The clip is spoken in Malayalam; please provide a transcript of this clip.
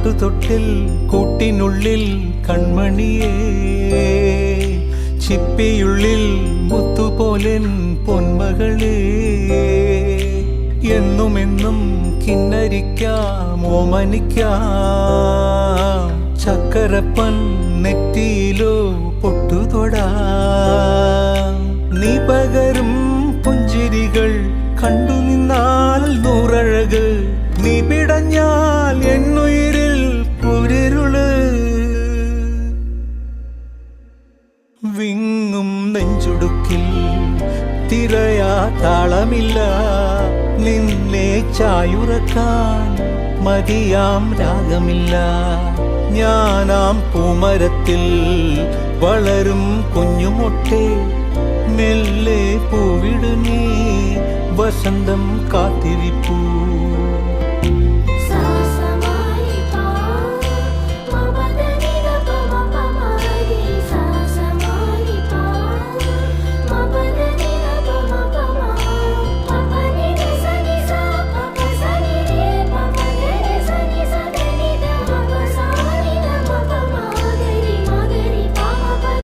പാട്ടുതൊട്ടിൽ കൂട്ടിനുള്ളിൽ കൺമണിയേ, ചിപ്പിയുള്ളിൽ മുത്തുപോലെൻ പൊന്മകളേ. എന്നുമെന്നും കിന്നരിക്കാം ഓമനിക്കാം, ചക്കരപ്പൻ നെറ്റിയിലോ പൊട്ടുതൊടാം. നീ പകരും പുഞ്ചിരികൾ കണ്ടു നിന്നാൽ നൂറഴക്, നീ പിടഞ്ഞാൽ എന്നുയിരിൽ കുരിരുള്. വിങ്ങും നെഞ്ചുടുക്കിൽ തിരയാ താളമില്ല, നിന്നെ ചായുറക്കാൻ മതിയാം രാഗമില്ല. ഞാനാം പൂമരത്തിൽ വളരും കുഞ്ഞുമൊട്ടെ, മെല്ലെ പൂവിടു നീ വസന്തം കാത്തിരി.